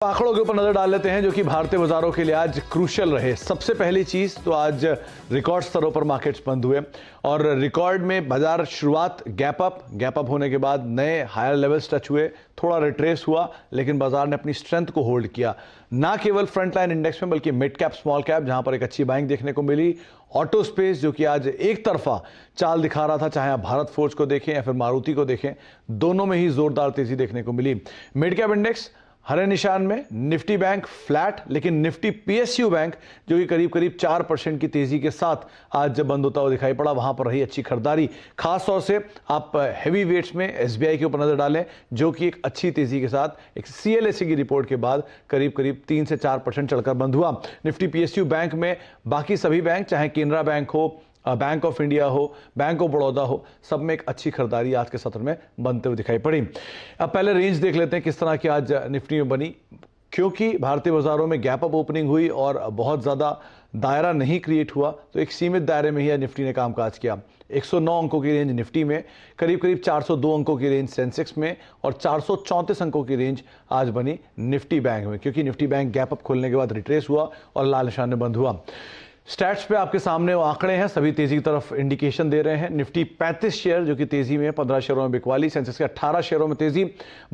आंकड़ों के ऊपर नजर डाल लेते हैं जो कि भारतीय बाजारों के लिए आज क्रूशियल रहे। सबसे पहली चीज तो आज रिकॉर्ड स्तरों पर मार्केट्स बंद हुए और रिकॉर्ड में बाजार शुरुआत गैप अप होने के बाद नए हायर लेवल्स टच हुए, थोड़ा रिट्रेस हुआ, लेकिन बाजार ने अपनी स्ट्रेंथ को होल्ड किया। ना केवल फ्रंट लाइन इंडेक्स में बल्कि मिड कैप स्मॉल कैप जहां पर एक अच्छी बाइंग देखने को मिली। ऑटो स्पेस जो कि आज एक तरफा चाल दिखा रहा था, चाहे आप भारत फोर्ज को देखें या फिर मारुति को देखें, दोनों में ही जोरदार तेजी देखने को मिली। मिड कैप इंडेक्स हरे निशान में, निफ्टी बैंक फ्लैट, लेकिन निफ्टी पीएसयू बैंक जो कि करीब करीब 4% की तेजी के साथ आज जब बंद होता हुआ दिखाई पड़ा, वहां पर रही अच्छी खरीदारी। खासतौर से आप हेवी वेट्स में एसबीआई के ऊपर नजर डालें जो कि एक अच्छी तेजी के साथ एक सीएलएसए की रिपोर्ट के बाद करीब करीब 3 से 4% चढ़कर बंद हुआ। निफ्टी पीएसयू बैंक में बाकी सभी बैंक, चाहे केनरा बैंक हो, बैंक ऑफ इंडिया हो, बैंक ऑफ बड़ौदा हो, सब में एक अच्छी खरीदारी आज के सत्र में बनते हुए दिखाई पड़ी। अब पहले रेंज देख लेते हैं किस तरह की आज निफ्टी में बनी। क्योंकि भारतीय बाजारों में गैप अप ओपनिंग हुई और बहुत ज़्यादा दायरा नहीं क्रिएट हुआ, तो एक सीमित दायरे में ही आज निफ्टी ने कामकाज किया। 109 अंकों की रेंज निफ्टी में, करीब करीब 402 अंकों की रेंज सेंसेक्स में और 434 अंकों की रेंज आज बनी निफ्टी बैंक में, क्योंकि निफ्टी बैंक गैप अप खोलने के बाद रिट्रेस हुआ और लाल निशान में बंद हुआ। स्टैट्स पे आपके सामने वो आंकड़े हैं, सभी तेजी की तरफ इंडिकेशन दे रहे हैं। निफ्टी 35 शेयर जो कि तेजी में, 15 शेयरों में बिकवाली। सेंसेक्स के 18 शेयरों में तेजी,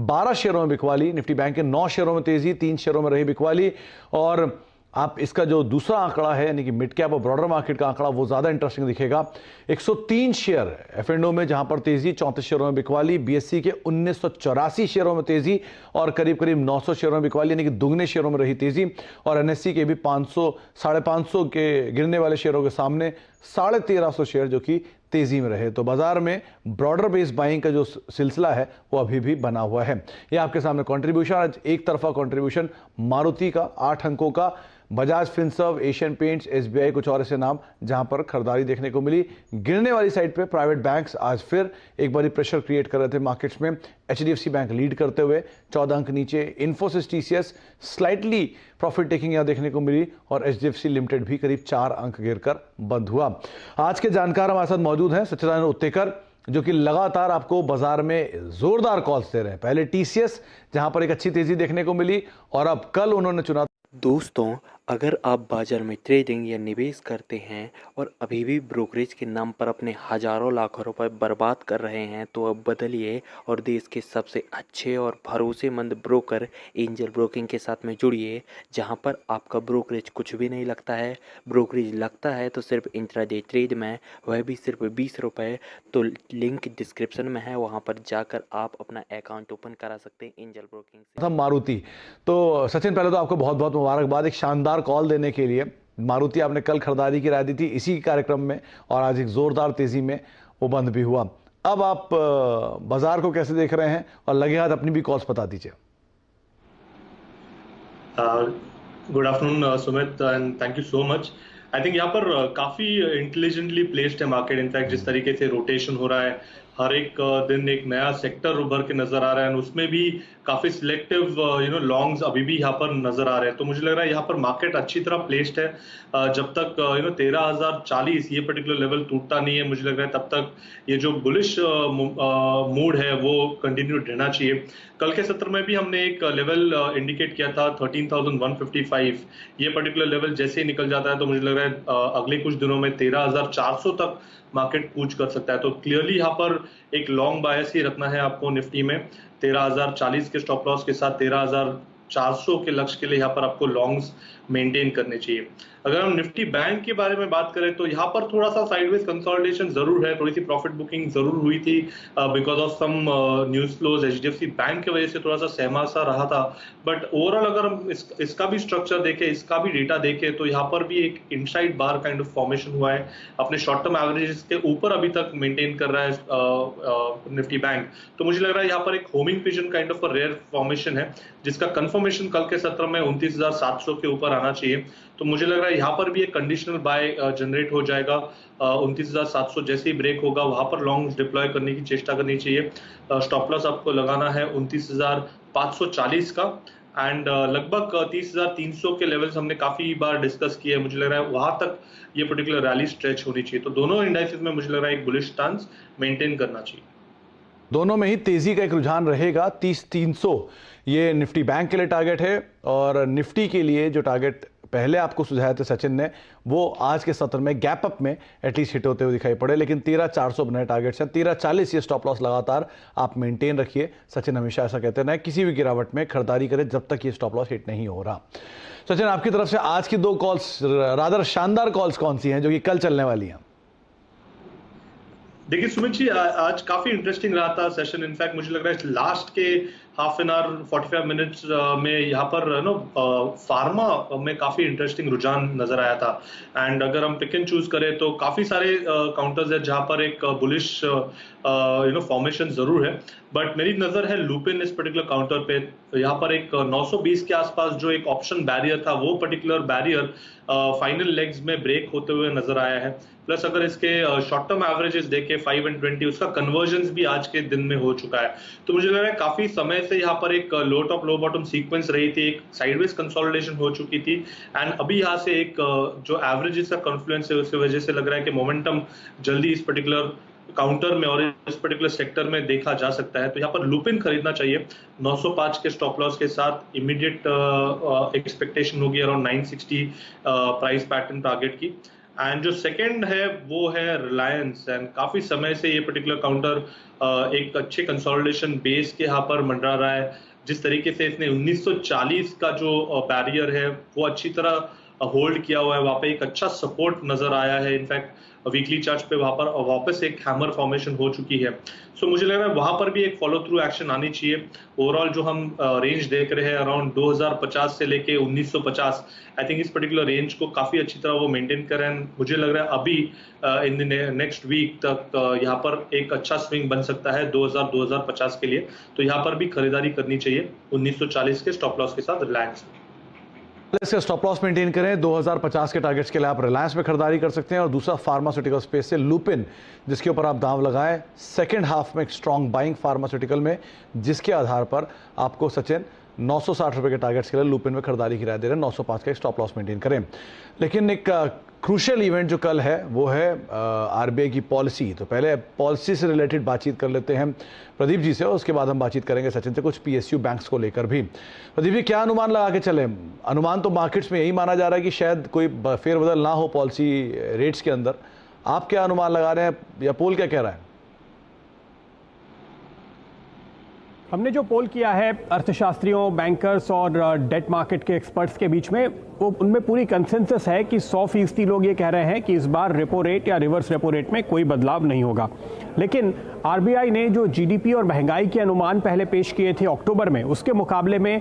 12 शेयरों में बिकवाली। निफ्टी बैंक के 9 शेयरों में तेजी, 3 शेयरों में रही बिकवाली। और आप इसका जो दूसरा आंकड़ा है यानी कि मिड कैप और ब्रॉडर मार्केट का आंकड़ा, वो ज्यादा इंटरेस्टिंग दिखेगा। 103 शेयर एफ&ओ में जहां पर तेजी, 34 शेयरों में बिकवाली। बीएससी के 1984 शेयरों में तेजी और करीब करीब 900 शेयरों में बिकवाली, यानी कि दुगने शेयरों में रही तेजी। और एनएससी के भी 500 550 के गिरने वाले शेयरों के सामने 1350 शेयर जो कि तेजी में रहे। तो बाजार में ब्रॉडर बेस बाइंग का जो सिलसिला है वो अभी भी बना हुआ है। ये आपके सामने कंट्रीब्यूशन, आज एक तरफा कंट्रीब्यूशन मारुति का 8 अंकों का, Bajaj Finserv, Asian paints, SBI, कुछ और ऐसे नाम जहां पर खरीदारी देखने को मिली। गिरने वाली साइड पे प्राइवेट बैंक्स आज फिर एक बार प्रेशर क्रिएट कर रहे थे मार्केट्स में। एचडीएफसी बैंक लीड करते हुए 14 अंक नीचे, Infosys TCS slightly profit taking यहां देखने को मिली और एचडीएफसी लिमिटेड भी करीब 4 अंक गिरकर बंद हुआ। आज के जानकार हमारे साथ मौजूद हैं सच्चिदानंद उत्तेकर, जो कि लगातार आपको बाजार में जोरदार कॉल्स दे रहे हैं। पहले टीसीएस जहां पर एक अच्छी तेजी देखने को मिली और अब कल उन्होंने चुना। दोस्तों, अगर आप बाजार में ट्रेडिंग या निवेश करते हैं और अभी भी ब्रोकरेज के नाम पर अपने हजारों लाखों रुपए बर्बाद कर रहे हैं, तो अब बदलिए और देश के सबसे अच्छे और भरोसेमंद ब्रोकर एंजल ब्रोकिंग के साथ में जुड़िए, जहां पर आपका ब्रोकरेज कुछ भी नहीं लगता है। ब्रोकरेज लगता है तो सिर्फ इंट्राडे ट्रेड में, वह भी सिर्फ 20 रुपये। तो लिंक डिस्क्रिप्शन में है, वहां पर जाकर आप अपना अकाउंट ओपन करा सकते हैं एंजल ब्रोकिंग से। मारुति, तो सचिन पहले तो आपको बहुत बहुत मुबारकबाद एक शानदार कॉल देने के लिए। मारुति आपने कल खरीदारी की राय दी थी इसी कार्यक्रम में और आज एक जोरदार तेजी में वो बंद भी हुआ। अब आप बाजार को कैसे देख रहे हैं और लगे हाथ अपनी भी कॉल्स बता दीजिए। Good afternoon Sumit and thank you so much. I think यहाँ पर काफी इंटेलिजेंटली प्लेस्ड है मार्केट। इनफैक्ट जिस तरीके से रोटेशन हो रहा है, हर एक दिन एक नया सेक्टर उभर के नजर आ रहा है, उसमें भी काफी सिलेक्टिव लॉन्ग्स अभी भी यहाँ पर नजर आ रहे हैं। तो मुझे लग रहा है यहाँ पर मार्केट अच्छी तरह प्लेस्ड है। जब तक 13,040 ये पर्टिकुलर लेवल टूटता नहीं है, मुझे लग रहा है तब तक ये जो बुलिश मूड है वो कंटिन्यू रहना चाहिए। कल के सत्र में भी हमने एक लेवल इंडिकेट किया था 13,155। ये पर्टिकुलर लेवल जैसे ही निकल जाता है तो मुझे लग रहा है अगले कुछ दिनों में 13,400 तक मार्केट कूच कर सकता है। तो क्लियरली यहाँ पर एक लॉन्ग बायस ही रखना है आपको निफ्टी में। 13,040 के स्टॉप लॉस के साथ 13,400 के लक्ष्य के लिए यहाँ पर आपको लॉन्ग्स मेंटेन करने चाहिए। अगर हम निफ्टी बैंक के बारे में बात करें तो यहाँ पर थोड़ा सा साइडवेज कंसोलिडेशन जरूर है, थोड़ी सी प्रॉफिट बुकिंग जरूर हुई थी because of some news flows. HDFC bank की वजह से थोड़ा सा सहमा सा रहा था, बट ओवरऑल अगर हम इसका भी स्ट्रक्चर देखें, इसका भी डेटा देखें, तो यहाँ पर भी एक inside bar kind of formation हुआ है। अपने शॉर्ट टर्म एवरेजेस के ऊपर अभी तक मेंटेन कर रहा है निफ्टी बैंक। तो मुझे लग रहा है यहाँ पर एक homing pigeon kind of rare formation है, जिसका कंफर्मेशन कल के सत्र में 29,700 के ऊपर आना चाहिए। तो मुझे लग रहा है यहाँ पर भी एक कंडीशनल बाय जनरेट हो जाएगा। 29,700 जैसे ही ब्रेक होगा वहां पर लॉन्ग डिप्लॉय करने की चेष्टा करनी चाहिए। स्टॉप लॉस आपको लगाना है 29,540 का एंड लगभग 30,300 के लेवल्स हमने काफी बार डिस्कस किए। मुझे लग रहा है वहां तक ये पर्टिकुलर रैली स्ट्रेच होनी चाहिए। तो दोनों इंडाइसेस में मुझे लग रहा है एक बुलिश स्टांस मेंटेन करना चाहिए। दोनों में ही तेजी का एक रुझान रहेगा। 30,300 ये निफ्टी बैंक के लिए टारगेट है, और निफ्टी के लिए जो टारगेट पहले आपको सुझाया था सचिन ने, वो आज के सत्र में गैप अप में एटलीस्ट हिट होते हुए दिखाई पड़े, लेकिन 13,400 बने टारगेट्स हैं। 13,40 ये स्टॉप लॉस लगातार आप मेंटेन रखिए। सचिन हमेशा ऐसा कहते हैं, किसी भी गिरावट में खरीदारी करें जब तक ये स्टॉप लॉस हिट नहीं हो रहा। सचिन, आपकी तरफ से आज की 2 कॉल्स, रादर शानदार कॉल्स कौन सी हैं जो कि कल चलने वाली हैं? देखिए सुमित जी, आज काफी इंटरेस्टिंग रहा था सेशन। इनफैक्ट मुझे लग रहा है लास्ट के हाफ एन आवर 45 मिनट्स में यहाँ पर फार्मा में काफी इंटरेस्टिंग रुझान नजर आया था। एंड अगर हम पिक एंड चूज करें तो काफी सारे काउंटर्स है जहां पर एक बुलिश फॉर्मेशन जरूर है, बट मेरी नजर है लुपिन इस पर्टिकुलर काउंटर पे। यहाँ पर एक 920 के आसपास जो एक ऑप्शन बैरियर था, वो पर्टिकुलर बैरियर फाइनल लेग्स में ब्रेक होते हुए नजर आया है। प्लस अगर इसके शॉर्ट टर्म एवरेजेस देखें 5 and 20, उसका कन्वर्जन भी आज के दिन में हो चुका है। तो मुझे लग रहा है काफी समय से यहाँ पर एक लो टॉप लो बॉटम सीक्वेंस रही थी, एक साइडवेज कंसोलिडेशन हो चुकी थी, एंड अभी यहाँ से एक जो एवरेजेस का कॉन्फ्लुएंस है उसकी वजह से लग रहा है कि मोमेंटम जल्दी इस पर्टिकुलर काउंटर में और इस पर्टिकुलर सेक्टर में देखा जा सकता है। तो यहाँ पर लुपिन खरीदना चाहिए 905 के स्टॉप लॉस के साथ। इमीडिएट एक्सपेक्टेशन होगी अराउंड 960 प्राइस पैटर्न टारगेट की। एंड जो सेकंड है वो है रिलायंस। एंड काफी समय से ये पर्टिकुलर काउंटर एक अच्छे कंसोलिडेशन बेस के यहाँ पर मंडरा रहा है। जिस तरीके से इसने 1940 का जो बैरियर है वो अच्छी तरह होल्ड किया हुआ है, वहां पे एक अच्छा सपोर्ट नजर आया है। इनफैक्ट वीकली चार्ट पे वहां पर वापस एक हैमर फॉर्मेशन हो चुकी है। सो मुझे लग रहा है वहां पर भी एक फॉलो थ्रू एक्शन आनी चाहिए। ओवरऑल जो हम रेंज देख रहे हैं अराउंड 2050 से लेके 1950, आई थिंक इस पर्टिकुलर रेंज को काफी अच्छी तरह वो मेंटेन करें। मुझे लग रहा है अभी इन नेक्स्ट वीक तक यहाँ पर एक अच्छा स्विंग बन सकता है 2050 के लिए। तो यहाँ पर भी खरीदारी करनी चाहिए 1940 के स्टॉप लॉस के साथ रिलायंस। इसका स्टॉप लॉस मेंटेन करें 2050 के टारगेट्स के लिए आप रिलायंस में खरीदारी कर सकते हैं। और दूसरा फार्मास्यूटिकल स्पेस से लुपिन, जिसके ऊपर आप दांव लगाएं सेकंड हाफ में एक स्ट्रॉन्ग बाइंग फार्मास्यूटिकल में, जिसके आधार पर आपको सचिन 960 रुपए के टारगेट्स के लिए लुपिन में खरीदारी की राय दे रहे हैं। 905 का एक स्टॉप लॉस मेंटेन करें। लेकिन एक क्रूशियल इवेंट जो कल है वो है आरबीआई की पॉलिसी। तो पहले पॉलिसी से रिलेटेड बातचीत कर लेते हैं प्रदीप जी से, और उसके बाद हम बातचीत करेंगे सचिन से कुछ पीएसयू बैंक्स को लेकर भी। प्रदीप जी, क्या अनुमान लगा के चले? अनुमान तो मार्केट्स में यही माना जा रहा है कि शायद कोई फेरबदल ना हो पॉलिसी रेट्स के अंदर। आप क्या अनुमान लगा रहे हैं या पोल क्या कह रहा है? हमने जो पोल किया है अर्थशास्त्रियों, बैंकर्स और डेट मार्केट के एक्सपर्ट्स के बीच में, वो उनमें पूरी कंसेंसस है कि 100% लोग ये कह रहे हैं कि इस बार रेपो रेट या रिवर्स रेपो रेट में कोई बदलाव नहीं होगा। लेकिन आरबीआई ने जो जीडीपी और महंगाई के अनुमान पहले पेश किए थे अक्टूबर में, उसके मुकाबले में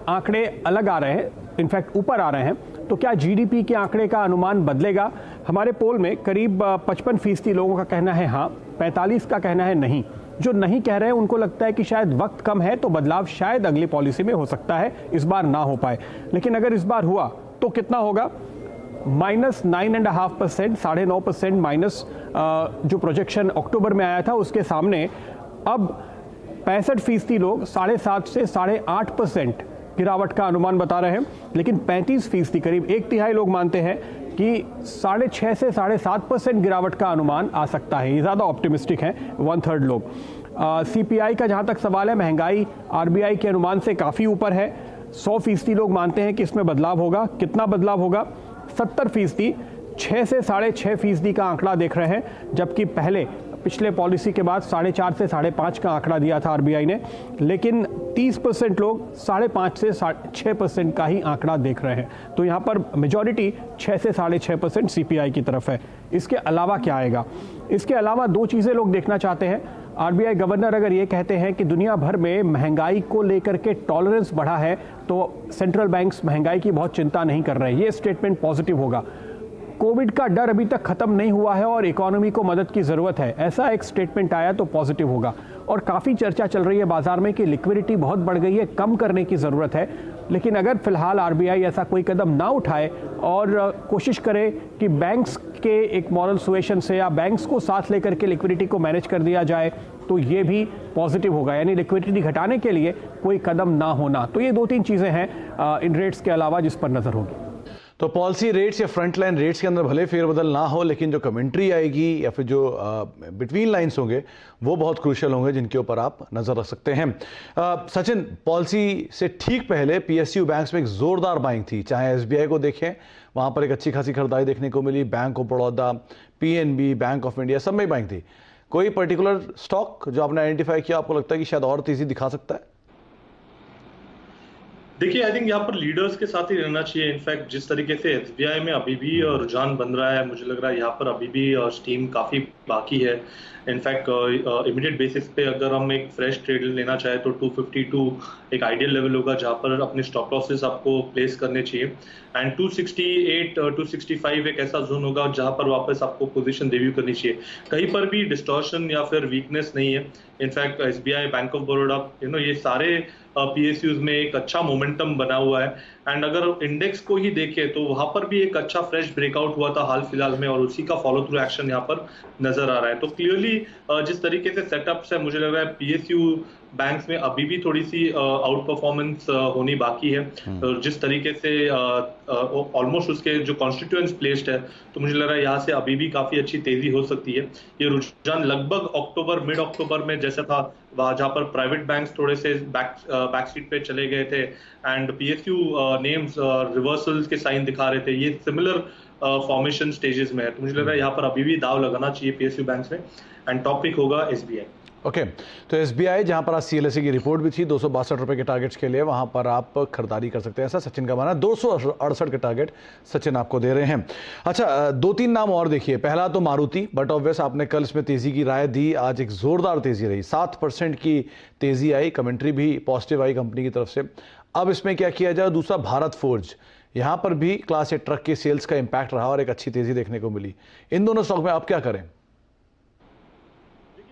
आंकड़े अलग आ रहे हैं, इनफैक्ट ऊपर आ रहे हैं। तो क्या जीडीपी के आंकड़े का अनुमान बदलेगा? हमारे पोल में करीब 55% लोगों का कहना है हाँ, 45% का कहना है नहीं। जो नहीं कह रहे हैं उनको लगता है कि शायद वक्त कम है, तो बदलाव शायद अगली पॉलिसी में हो सकता है, इस बार ना हो पाए। लेकिन अगर इस बार हुआ तो कितना होगा? -9.5%, 9.5% माइनस जो प्रोजेक्शन अक्टूबर में आया था उसके सामने अब 65% लोग 7.5 से 8.5% गिरावट का अनुमान बता रहे हैं। लेकिन 35%, करीब 1/3 लोग मानते हैं कि 6.5 से 7.5% गिरावट का अनुमान आ सकता है। ये ज़्यादा ऑप्टिमिस्टिक हैं 1/3 लोग। सीपीआई का जहाँ तक सवाल है, महंगाई आरबीआई के अनुमान से काफ़ी ऊपर है। 100% लोग मानते हैं कि इसमें बदलाव होगा। कितना बदलाव होगा? 70%, 6 से 6.5% का आंकड़ा देख रहे हैं, जबकि पहले पिछले पॉलिसी के बाद 4.5 से 5.5 का आंकड़ा दिया था आरबीआई ने। लेकिन 30% लोग 5.5 से 6% का ही आंकड़ा देख रहे हैं। तो यहाँ पर मेजॉरिटी 6 से 6.5% सीपीआई की तरफ है। इसके अलावा क्या आएगा? इसके अलावा 2 चीज़ें लोग देखना चाहते हैं। आरबीआई गवर्नर अगर ये कहते हैं कि दुनिया भर में महंगाई को लेकर के टॉलरेंस बढ़ा है, तो सेंट्रल बैंक्स महंगाई की बहुत चिंता नहीं कर रहे, ये स्टेटमेंट पॉजिटिव होगा। कोविड का डर अभी तक खत्म नहीं हुआ है और इकोनॉमी को मदद की ज़रूरत है, ऐसा एक स्टेटमेंट आया तो पॉजिटिव होगा। और काफ़ी चर्चा चल रही है बाजार में कि लिक्विडिटी बहुत बढ़ गई है, कम करने की ज़रूरत है। लेकिन अगर फिलहाल आरबीआई ऐसा कोई कदम ना उठाए और कोशिश करे कि बैंक्स के एक मॉरल सुएशन से या बैंक्स को साथ लेकर के लिक्विडिटी को मैनेज कर दिया जाए, तो ये भी पॉजिटिव होगा। यानी लिक्विडिटी घटाने के लिए कोई कदम ना होना। तो ये 2-3 चीज़ें हैं इन रेट्स के अलावा जिस पर नज़र होगी। तो पॉलिसी रेट्स या फ्रंट लाइन रेट्स के अंदर भले फेरबदल ना हो, लेकिन जो कमेंट्री आएगी या फिर जो बिटवीन लाइंस होंगे वो बहुत क्रूशियल होंगे, जिनके ऊपर आप नजर रख सकते हैं। सचिन, पॉलिसी से ठीक पहले पीएसयू बैंक्स में एक जोरदार बाइंग थी, चाहे एसबीआई को देखें, वहां पर एक अच्छी खासी खरीदारी देखने को मिली, Bank of Baroda, PNB, Bank of India, सब में बाइंग थी। कोई पर्टिकुलर स्टॉक जो आपने आइडेंटिफाई किया, आपको लगता है कि शायद और तेजी दिखा सकता है? देखिए, आई थिंक यहाँ पर लीडर्स के साथ ही रहना चाहिए। इनफैक्ट जिस तरीके से एसबीआई में अभी भी रुझान बन रहा है, मुझे लग रहा है यहाँ पर अभी भी स्टीम काफी बाकी है। इनफैक्ट इमीडिएट बेसिस पे अगर हम एक फ्रेश ट्रेड लेना चाहे तो 252 एक आइडियल लेवल होगा जहाँ पर अपने स्टॉप लॉसेस आपको प्लेस करने चाहिए, एंड 268 265 एक ऐसा जोन होगा जहाँ पर वापस आपको पोजीशन रिव्यू करनी चाहिए। कहीं पर भी डिस्टॉर्शन या फिर वीकनेस नहीं है। In fact SBI, bank of Baroda, ये सारे पीएसयूज में एक अच्छा मोमेंटम बना हुआ है। एंड अगर इंडेक्स को ही देखें तो वहां पर भी एक अच्छा फ्रेश ब्रेकआउट हुआ था हाल फिलहाल में, और उसी का फॉलो थ्रू एक्शन यहाँ पर नजर आ रहा है। तो क्लियरली जिस तरीके से सेटअप्स है, मुझे लग रहा है पीएसयू बैंक्स में अभी भी थोड़ी सी आउट परफॉर्मेंस होनी बाकी है। जिस तरीके से ऑलमोस्ट उसके जो कॉन्स्टिट्यूएंट्स प्लेस्ड है, तो मुझे लग रहा है यहाँ से अभी भी काफी अच्छी तेजी हो सकती है। ये रुझान लगभग अक्टूबर, मिड अक्टूबर में जैसा था, जहां पर प्राइवेट बैंक्स थोड़े से बैक सीट पे चले गए थे एंड पीएसयू नेम्स रिवर्सल्स के साइन दिखा रहे थे, ये सिमिलर फॉर्मेशन स्टेजेस में है। तो मुझे लग रहा है यहाँ पर अभी भी दाव लगाना चाहिए पीएसयू बैंक्स में, एंड टॉप पिक होगा एसबीआई। ओके, तो एसबीआई, जहां पर आज सीएलएसए की रिपोर्ट भी थी 262 रुपए के टारगेट्स के लिए, वहां पर आप खरीदारी कर सकते हैं, ऐसा सचिन का मानना। 268 के टारगेट सचिन आपको दे रहे हैं। अच्छा, 2-3 नाम और देखिए। पहला तो मारुति, बट ऑब्वियस आपने कल इसमें तेजी की राय दी, आज एक जोरदार तेजी रही, 7% की तेजी आई, कमेंट्री भी पॉजिटिव आई कंपनी की तरफ से। अब इसमें क्या किया जाए? दूसरा भारत फोर्ज, यहां पर भी क्लास 8 ट्रक के सेल्स का इंपैक्ट रहा और एक अच्छी तेजी देखने को मिली। इन दोनों स्टॉक में आप क्या करें?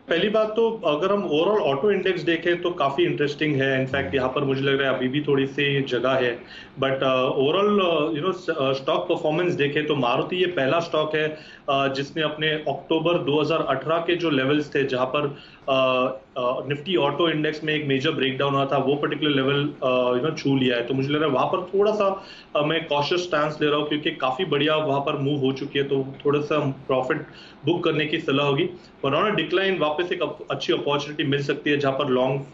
पहली बात तो अगर हम ओवरऑल ऑटो इंडेक्स देखें तो काफी इंटरेस्टिंग है। इनफैक्ट यहाँ पर मुझे लग रहा है अभी भी थोड़ी सी जगह है, बट ओवरऑल स्टॉक परफॉर्मेंस देखें तो मारुति ये पहला स्टॉक है जिसने अपने अक्टूबर 2018 के जो लेवल्स थे, जहां पर निफ्टी ऑटो इंडेक्स में एक मेजर ब्रेकडाउन हुआ था, वो पर्टिकुलर लेवल छू लिया है। तो मुझे लग रहा है वहां पर थोड़ा सा मैं कॉशियस स्टैंस ले रहा हूँ, क्योंकि काफी बढ़िया वहां पर मूव हो चुकी है, तो थोड़ा सा प्रॉफिट बुक करने की सलाह होगी। पर ऑन डिक्लाइन वापस एक अच्छी अपॉर्चुनिटी मिल सकती है जहां पर लॉन्ग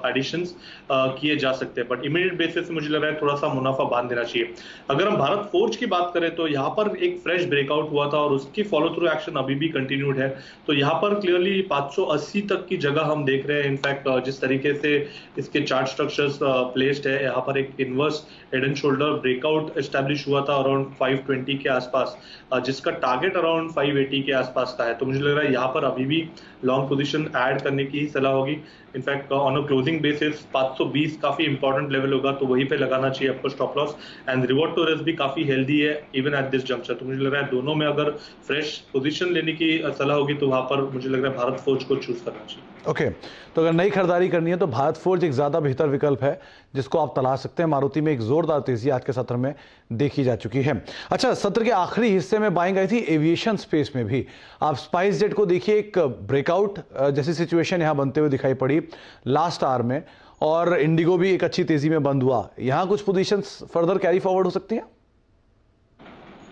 एडिशंस किए जा सकते हैं, बट इमीडिएट बेसिस से मुझे लग रहा है थोड़ा सा मुनाफा बांध देना चाहिए। अगर हम भारत फोर्ज की बात करें तो यहाँ पर एक फ्रेश ब्रेकआउट हुआ था और उसकी फॉलो थ्रू एक्शन अभी भी कंटिन्यूड है। तो यहाँ पर क्लियरली 580 तक की जगह हम देख रहे हैं। इनफैक्ट जिस तरीके से इसके चार्ट स्ट्रक्चर्स प्लेस्ड है, यहाँ पर एक inverse head and shoulder breakout establish हुआ था अराउंड 520 के आसपास, जिसका टारगेट अराउंड 580 के आसपास का है। तो मुझे लग रहा है यहाँ पर अभी भी लॉन्ग पोजीशन ऐड करने की सलाह होगी। In fact on a closing basis 520 काफी इंपॉर्टेंट लेवल होगा, तो वहीं पे लगाना चाहिए आपको stop loss, and reward to risk भी काफी हेल्दी है इवन एट दिस जंक्शन। तो मुझे लग रहा है दोनों में अगर फ्रेश पोजीशन लेने की सलाह होगी तो वहां पर मुझे लग रहा है भारत फोर्ज को चूज करना चाहिए। ओके, तो अगर नई खरीदारी करनी है तो भारत फोर्ज एक ज्यादा बेहतर विकल्प है जिसको आप तलाश सकते हैं। मारुति में एक जोरदार तेजी आज के सत्र में देखी जा चुकी है। अच्छा, सत्र के आखिरी हिस्से में बाइंग आई थी एविएशन स्पेस में भी। आप स्पाइस जेट को देखिए, एक ब्रेकआउट जैसी सिचुएशन यहां बनते हुए दिखाई पड़ी लास्ट आवर में, और इंडिगो भी एक अच्छी तेजी में बंद हुआ। यहां कुछ पोजीशंस फर्दर कैरी फॉरवर्ड हो सकती हैं?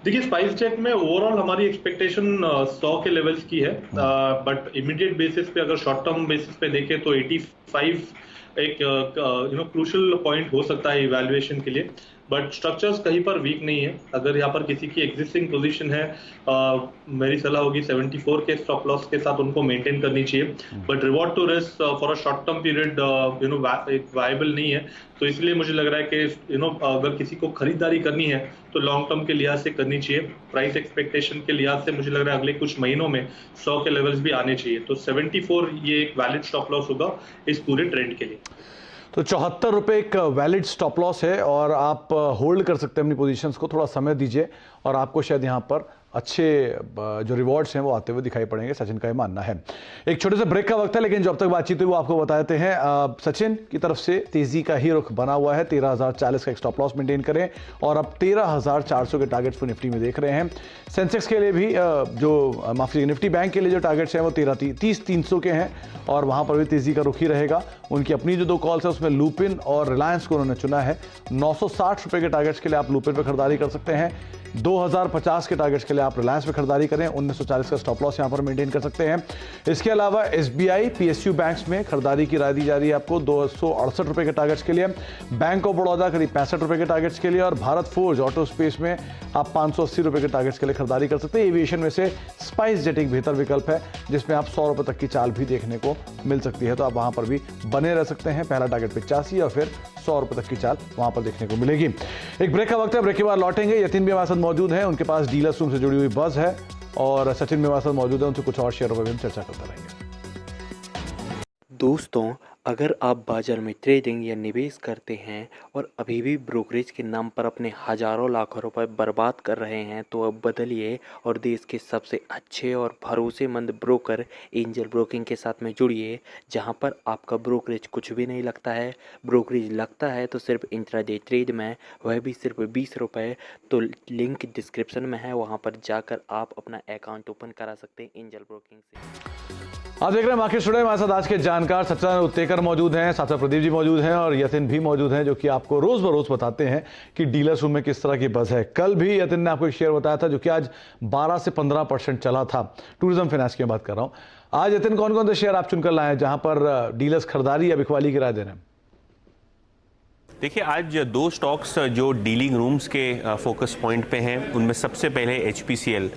देखिए, स्पाइस जेट में ओवरऑल हमारी एक्सपेक्टेशन 100 के लेवल्स की है, बट इमीडिएट बेसिस पे अगर शॉर्ट टर्म बेसिस पे देखें तो 85 एक क्रूशियल पॉइंट हो सकता है इवैल्यूएशन के लिए, बट स्ट्रक्चर्स कहीं पर वीक नहीं है। अगर यहाँ पर किसी की एग्जिस्टिंग पोजीशन है, मेरी सलाह होगी 74 के स्टॉप लॉस के साथ उनको मेंटेन करनी चाहिए, but reward to risk for a short term period viable नहीं है। तो इसलिए मुझे लग रहा है कि अगर किसी को खरीदारी करनी है तो लॉन्ग टर्म के लिहाज से करनी चाहिए। प्राइस एक्सपेक्टेशन के लिहाज से मुझे लग रहा है अगले कुछ महीनों में 100 के लेवल्स भी आने चाहिए। तो 74 ये एक वैलिड स्टॉप लॉस होगा इस पूरे ट्रेंड के लिए। तो 74 रुपए एक वैलिड स्टॉप लॉस है और आप होल्ड कर सकते हैं अपनी पोजीशंस को। थोड़ा समय दीजिए और आपको शायद यहाँ पर अच्छे जो रिवॉर्ड्स हैं वो आते हुए दिखाई पड़ेंगे, सचिन का ये मानना है। एक छोटे से ब्रेक का वक्त है, लेकिन जो अब तक बातचीत हुई वो आपको बताते हैं। सचिन की तरफ से तेजी का ही रुख बना हुआ है, 13,040 का एक स्टॉप लॉस मेंटेन करें और अब 13,400 के टारगेट्स को निफ्टी में देख रहे हैं। सेंसेक्स के लिए भी निफ्टी बैंक के लिए जो टारगेट्स हैं वो 30,300 के हैं और वहां पर भी तेजी का रुख ही रहेगा। उनकी अपनी जो 2 कॉल्स है उसमें लुपिन और रिलायंस को उन्होंने चुना है। 960 रुपए के टारगेट्स के लिए आप लुपिन पर खरीदारी कर सकते हैं, 2050 के टारगेट्स के लिए आप रिलायंस में खरीदारी करें, 1940 का स्टॉप लॉस यहां पर मेंटेन कर सकते हैं। इसके अलावा SBI, PSU बैंक्स में खरीदारी की राय दी जा रही है आपको 268 रुपए के टारगेट्स के लिए, बैंक ऑफ बड़ौदा करीब 65 रुपए के टारगेट्स के लिए और भारत फोर्ज ऑटो स्पेस में आप 580 रुपए के टारगेट्स के लिए खरीदारी कर सकते हैं। एविएशन में से स्पाइस जेट एक बेहतर विकल्प है जिसमें आप 100 रुपए तक की चाल भी देखने को मिल सकती है, तो आप वहां पर भी बने रह सकते हैं। पहला टारगेट 85 और फिर 100 रुपए तक की चाल वहां पर देखने को मिलेगी। एक ब्रेक का वक्त है, ब्रेक के बाद लौटेंगे। यतिन भी हमारे साथ मौजूद है, उनके पास डीलर्स रूम से जुड़ी हुई बज़ है और सचिन भी हमारे साथ मौजूद है, उनसे कुछ और शेयरों पर भी हम चर्चा करते रहेंगे। दोस्तों, अगर आप बाजार में ट्रेडिंग या निवेश करते हैं और अभी भी ब्रोकरेज के नाम पर अपने हजारों लाखों रुपए बर्बाद कर रहे हैं तो अब बदलिए और देश के सबसे अच्छे और भरोसेमंद ब्रोकर एंजल ब्रोकिंग के साथ में जुड़िए, जहां पर आपका ब्रोकरेज कुछ भी नहीं लगता है। ब्रोकरेज लगता है तो सिर्फ इंट्राडे ट्रेड में, वह भी सिर्फ 20 रुपये। तो लिंक डिस्क्रिप्शन में है, वहां पर जाकर आप अपना अकाउंट ओपन करा सकते हैं एंजल ब्रोकिंग से। आप देख रहे हैं मार्केट टुडे। हमारे साथ आज के जानकार सत्यनारायण उत्तेकर मौजूद हैं, साथ साथ प्रदीप जी मौजूद हैं और यतिन भी मौजूद हैं, जो कि आपको रोज बरोज बताते हैं कि डीलर्स रूम में किस तरह की बज़ है। कल भी यतिन ने आपको एक शेयर बताया था जो कि आज 12 से 15% चला था, टूरिज्म फाइनेंस की बात कर रहा हूं। आज यतिन कौन कौन से शेयर आप चुनकर लाए हैं जहां पर डीलर्स खरीदारी या बिकवाली की राय दे रहे हैं? देखिए, आज 2 स्टॉक्स जो डीलिंग रूम्स के फोकस पॉइंट पे हैं, उनमें सबसे पहले HPCL।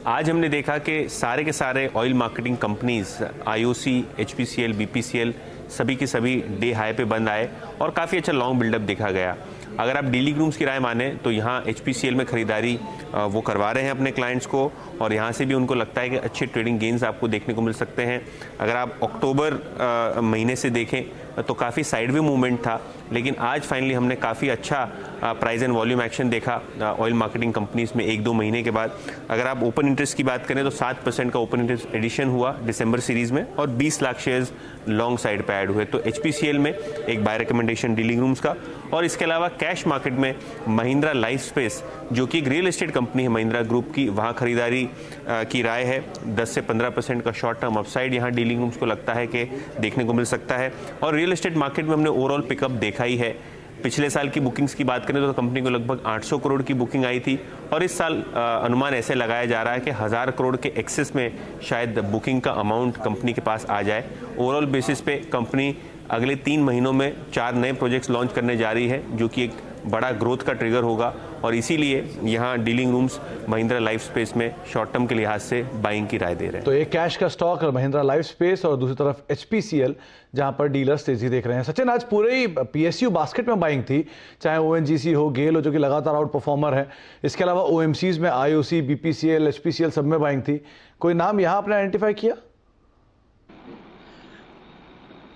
आज हमने देखा कि सारे के सारे oil marketing companies IOC, HPCL, BPCL सभी के सभी डे हाई पे बंद आए और काफ़ी अच्छा लॉन्ग बिल्डअप देखा गया। अगर आप डीलिंग रूम्स की राय माने तो यहाँ HPCL में खरीदारी वो करवा रहे हैं अपने क्लाइंट्स को और यहाँ से भी उनको लगता है कि अच्छे ट्रेडिंग गेन्स आपको देखने को मिल सकते हैं। अगर आप अक्टूबर महीने से देखें तो काफ़ी साइडवे मूवमेंट था, लेकिन आज फाइनली हमने काफ़ी अच्छा प्राइस एंड वॉल्यूम एक्शन देखा ऑयल मार्केटिंग कंपनीज में 1-2 महीने के बाद। अगर आप ओपन इंटरेस्ट की बात करें तो 7% का ओपन इंटरेस्ट एडिशन हुआ दिसंबर सीरीज में और 20 लाख शेयर्स लॉन्ग साइड पे ऐड हुए। तो HPCL में एक बाय रिकमेंडेशन डीलिंग रूम्स का। और इसके अलावा कैश मार्केट में महिंद्रा लाइफ स्पेस, जो कि एक रियल एस्टेट कंपनी है महिंद्रा ग्रुप की, वहाँ खरीदारी की राय है। 10 से 15% का शॉर्ट टर्म अपसाइड यहाँ डीलिंग रूम्स को लगता है कि देखने को मिल सकता है। और रियल एस्टेट मार्केट में हमने ओवरऑल पिकअप देखा ही है। पिछले साल की बुकिंग्स की बात करें तो कंपनी को लगभग 800 करोड़ की बुकिंग आई थी और इस साल अनुमान ऐसे लगाया जा रहा है कि 1000 करोड़ के एक्सेस में शायद बुकिंग का अमाउंट कंपनी के पास आ जाए। ओवरऑल बेसिस पे कंपनी अगले 3 महीनों में 4 नए प्रोजेक्ट्स लॉन्च करने जा रही है, जो कि एक बड़ा ग्रोथ का ट्रिगर होगा और इसीलिए यहाँ dealing rooms Mahindra life space में शॉर्ट टर्म के लिहाज से बाइंग की राय दे रहे हैं। तो एक कैश का स्टॉक महिंद्रा लाइफ स्पेस और दूसरी तरफ HPCL, जहां पर डीलर्स तेजी देख रहे हैं। सचिन, आज पूरे ही PSU बास्केट में बाइंग थी, चाहे ONGC हो, गेल हो, जो कि लगातार आउट परफॉर्मर है। इसके अलावा OMCs में IOC, BPCL, HPCL सब में बाइंग थी। कोई नाम यहाँ आपने आइडेंटिफाई किया?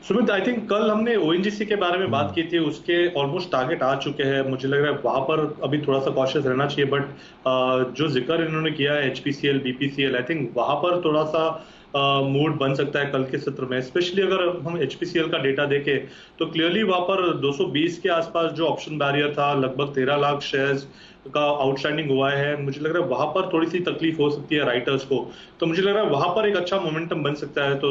सुमित, आई थिंक कल हमने ONGC के बारे में बात की थी, उसके ऑलमोस्ट टारगेट आ चुके हैं। मुझे लग रहा है वहां पर अभी थोड़ा सा कॉशियस रहना चाहिए, बट जो जिक्र इन्होंने किया है HPCL, BPCL, आई थिंक वहां पर थोड़ा सा मूड बन सकता है कल के सत्र में। स्पेशली अगर हम HPCL का डेटा देखें तो क्लियरली वहां पर 220 के आसपास जो ऑप्शन बैरियर था, लगभग 13 लाख शेयर्स का आउटस्टैंडिंग हुआ है। मुझे लग रहा है वहां पर थोड़ी सी तकलीफ हो सकती है राइटर्स को, तो मुझे लग रहा है वहां पर एक अच्छा मोमेंटम बन सकता है। तो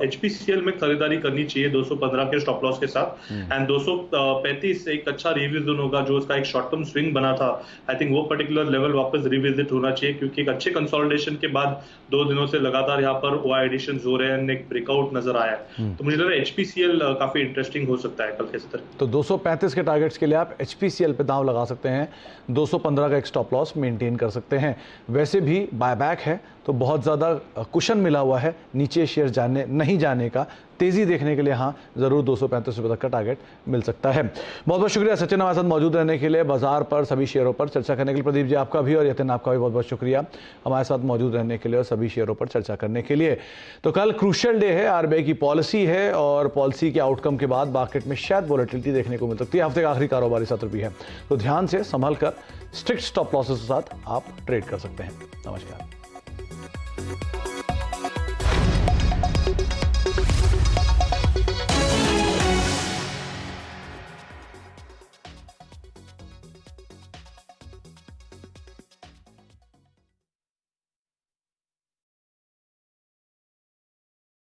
HPCL में खरीदारी करनी चाहिए 215 के स्टॉप लॉस के साथ एंड 235 एक अच्छा रिविजन होगा, जो उसका एक शॉर्ट टर्म स्विंग बना था। आई थिंक वो पर्टिकुलर लेवल वापस रिविजिट होना चाहिए, क्योंकि एक अच्छे कंसोलिडेशन के बाद 2 दिनों से लगातार यहाँ पर OI एडिशंस हो रहे हैं, एक ब्रेकआउट नजर आया है। तो मुझे लग रहा है HPCL काफी इंटरेस्टिंग हो सकता है कल के सत्र। तो 235 के टारगेट्स के लिए आप HPCL पे दांव लगा सकते हैं, 215 का एक स्टॉप लॉस मेंटेन कर सकते हैं। वैसे भी बायबैक है तो बहुत ज़्यादा कुशन मिला हुआ है नीचे शेयर नहीं जाने का, तेजी देखने के लिए हाँ जरूर 235 रुपए तक का टारगेट मिल सकता है। बहुत बहुत शुक्रिया सचिन हमारे साथ मौजूद रहने के लिए, बाजार पर सभी शेयरों पर चर्चा करने के लिए। प्रदीप जी आपका भी और यतिन आपका भी बहुत बहुत शुक्रिया हमारे साथ मौजूद रहने के लिए और सभी शेयरों पर चर्चा करने के लिए। तो कल क्रूशियल डे है, आरबीआई की पॉलिसी है और पॉलिसी के आउटकम के बाद मार्केट में शायद वॉलेटिलिटी देखने को मिल सकती है। हफ्ते का आखिरी कारोबारी सत्र भी है, तो ध्यान से संभल कर स्ट्रिक्ट स्टॉप लॉसेस के साथ आप ट्रेड कर सकते हैं। नमस्कार।